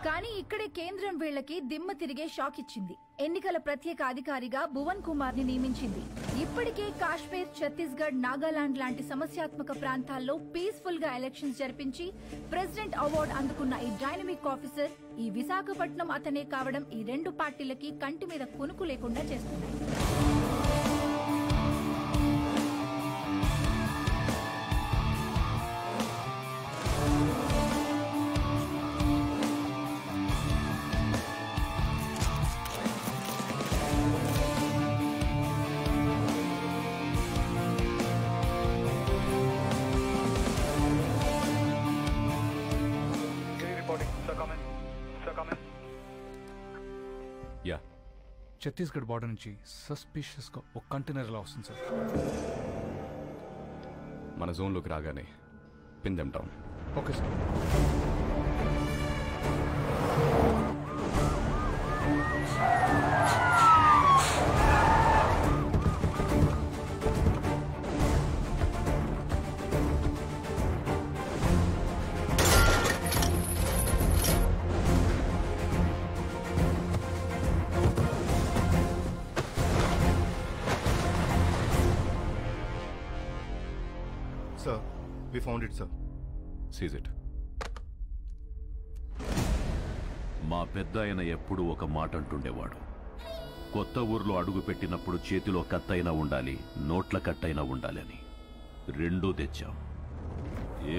కానీ ఇక్కడే కేంద్రం వీళ్లకి దిమ్మ తిరిగే షాక్ ఇచ్చింది. ఎన్నికల ప్రత్యేక అధికారిగా భువన్ కుమార్ ని నియమించింది. ఇప్పటికే కాశ్మీర్, ఛత్తీస్గఢ్, నాగాలాండ్ లాంటి సమస్యాత్మక ప్రాంతాల్లో పీస్ఫుల్ గా ఎలక్షన్స్ జరిపించి ప్రెసిడెంట్ అవార్డు అందుకున్న ఈ డైనమిక్ ఆఫీసర్ ఈ విశాఖపట్నం అతనే కావడం ఈ రెండు పార్టీలకి కంటి మీద కునుకు లేకుండా చేస్తున్నాయి. ఛత్తీస్గఢ్ బార్డర్ నుంచి సస్పిషియస్ గా ఒక కంటైనర్ లా వస్తుంది సార్. మన జోన్లోకి రాగానే pin them down. Okay sir. Sir, we found it, sir. Seize it. మా పెద్దాయన ఎప్పుడు ఒక మాట అంటుండేవాడు, కొత్త ఊర్లో అడుగు పెట్టినప్పుడు చేతిలో కత్తైనా ఉండాలి, నోట్ల కట్టైనా ఉండాలని. రెండూ తెచ్చాం.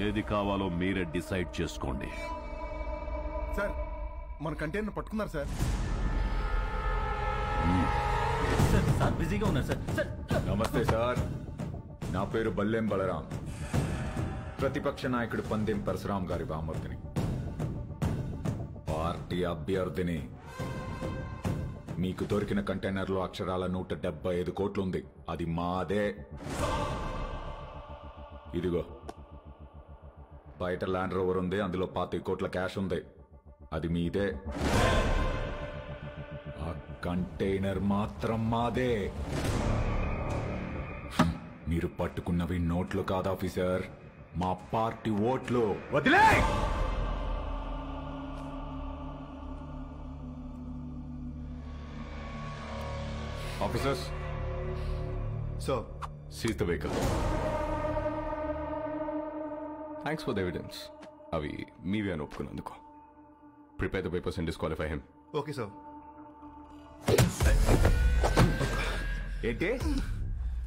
ఏది కావాలో మీరే డిసైడ్ చేసుకోండి. సార్, మన కంటైనర్ పట్టుకున్నారు సార్. సార్ బిజీగా ఉన్నారు సార్. నమస్తే సార్, నా పేరు బల్లెం బలరాం, ప్రతిపక్ష నాయకుడు పందెం పరశురాం గారి బామర్దిని, పార్టీ అభ్యర్థిని. మీకు దొరికిన కంటైనర్లో అక్షరాల 175 కోట్లు ఉంది. అది మాదే. ఇదిగో బయట ల్యాండ్ రోవర్ ఉంది, అందులో 25 కోట్ల క్యాష్ ఉంది. అది మీదే. ఆ కంటైనర్ మాత్రం మాదే. మీరు పట్టుకున్నవి నోట్లు కాదు ఆఫీసర్, మా పార్టీ ఓట్లు. వదిలే! Officers, sir, seize the vehicle. Thanks for the evidence. అవి మీవే అని ఒప్పుకున్నందుకు. Prepare the papers and disqualify him. Okay sir. ఏంటి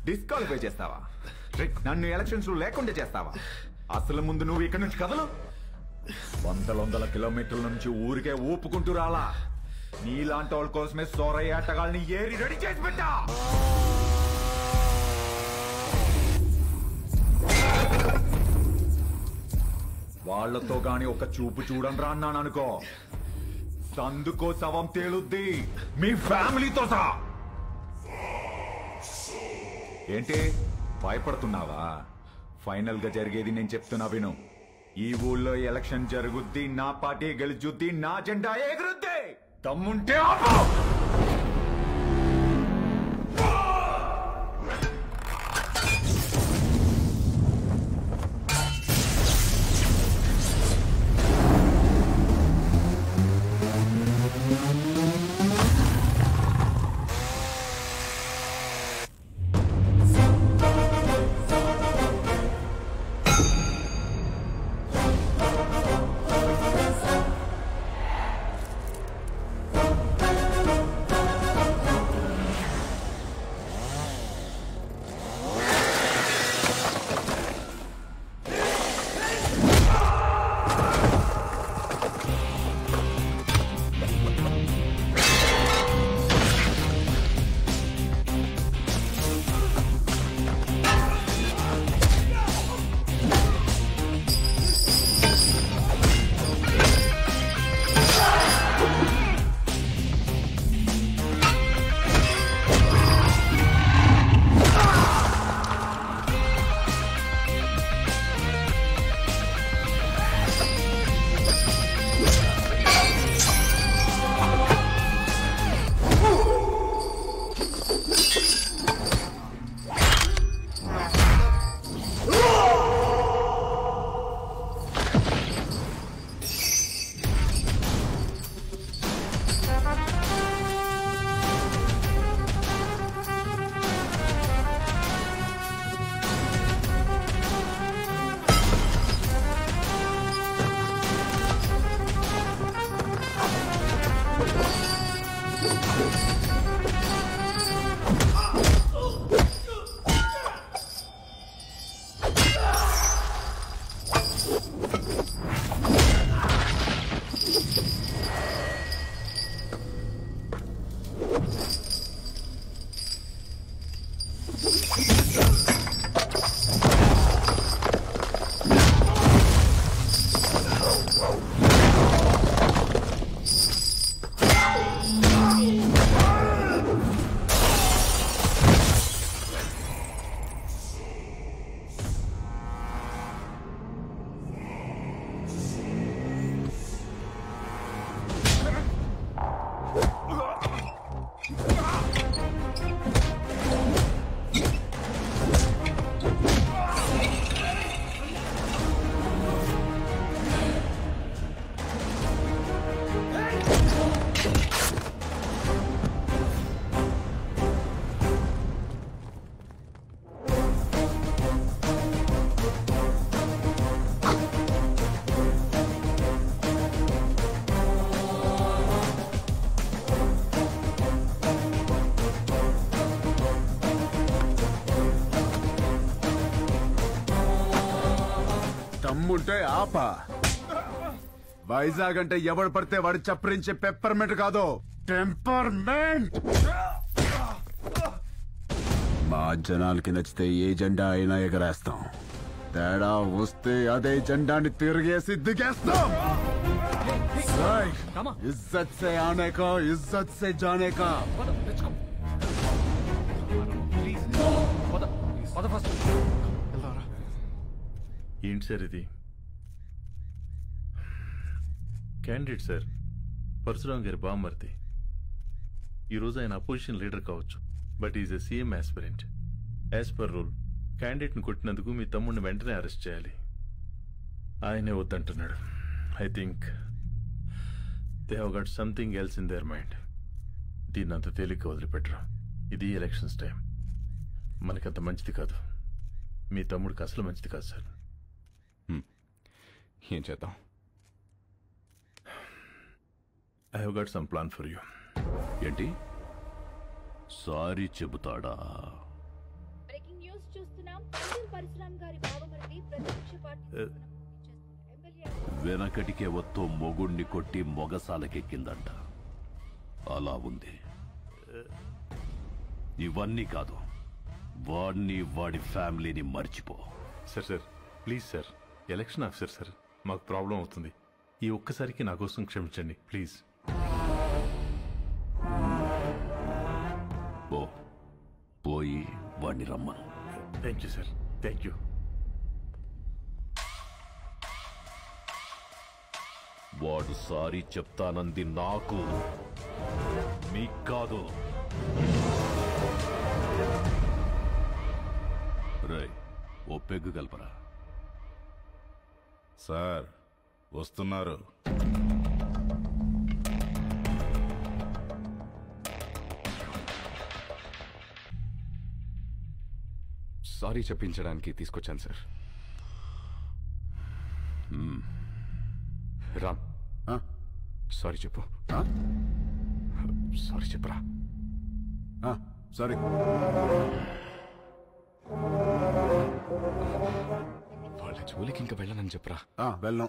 డిస్క్వాలిఫై చేస్తావా? నన్ను ఎలక్షన్స్ లో లేకుండా చేస్తావా? అసలు ముందు నువ్వు ఇక్కడ నుంచి కదలు. వందల కిలోమీటర్ల నుంచి ఊరికే ఊపుకుంటూ రాలా. నీలాంటి వాళ్ళ కోసమే సోరయ్య ఆటగాళ్ళని ఏరి రెడీ చేసి పెట్టా. వాళ్లతో గాని ఒక చూపు చూడండి రా అన్నాను అనుకో, సందుకో శవం తేలుద్ది, మీ ఫ్యామిలీతో సహా. ఏంటి భయపడుతున్నావా? ఫైనల్ గా జరిగేది నేను చెప్తున్నా విను. ఈ ఊళ్ళో ఎలక్షన్ జరుగుద్ది, నా పార్టీ గెలుచుద్ది, నా జెండా ఎగురుద్ది. దమ్ముంటే ఆపు. దమ్ముంటే ఆపా. వైజాగ్ అంటే ఎవడు పడితే వాడు చప్పరించే పెప్పర్మెంట్ కాదు, టెంపర్మెంట్. మా జనాలకి నచ్చితే ఏ జెండా అయినా ఎగరేస్తాం. తేడా వస్తే అదే జెండాని తిరిగేసి దిగేస్తాం. ఇజ్జత్ సే ఆనే కా, ఇజ్జత్ సే జానే కా. ఏంటి సార్ ఇది? క్యాండిడేట్ సార్, పరశురాం గారి బామ్మర్ది. ఈరోజు ఆయన అపోజిషన్ లీడర్ కావచ్చు, but is a CM aspirant. As per rule క్యాండిడేట్ని కొట్టినందుకు మీ తమ్ముడిని వెంటనే అరెస్ట్ చేయాలి. ఆయనే వద్దంటున్నాడు. I think they have got something else in their mind. దీన్ని అంత తేలిక వదిలిపెట్టరు. ఇది ఎలక్షన్స్ టైం, మనకంత మంచిది కాదు. మీ తమ్ముడికి అసలు మంచిది కాదు సార్. ఏం చేద్దాం? I have got some plan for you. ఏంటి? సారీ చెబుతాడా? బ్రేకింగ్ న్యూస్ చూస్తున్నాం. పరశురాం గారి బావమరిది ప్రతిపక్ష పార్టీ వెనకటికే వత్తో మొగుణ్ణి కొట్టి మొగసాలకెక్కిందంట. అలా ఉంది. ఇవన్నీ కాదు, వాడిని వాడి ఫ్యామిలీని మర్చిపో. Sir please sir, election officer sir, మాకు ప్రాబ్లం అవుతుంది. ఈ ఒక్కసారికి నా కోసం క్షమించండి ప్లీజ్. పోయి వాడిని రమ్మను. Thank you sir, thank you. వాడు సారీ చెప్తానంది నాకు, మీకు కాదు. రై, ఓ పెగ్గు కలపరా. సార్ వస్తున్నారు. సారీ చెప్పించడానికి తీసుకొచ్చాను సార్. రామ్, సారీ చెప్పు. సారీ చెప్పరా. సారీ. వాళ్ళ జోలికి ఇంకా వెళ్ళనని చెప్పరా. వెళ్ళను.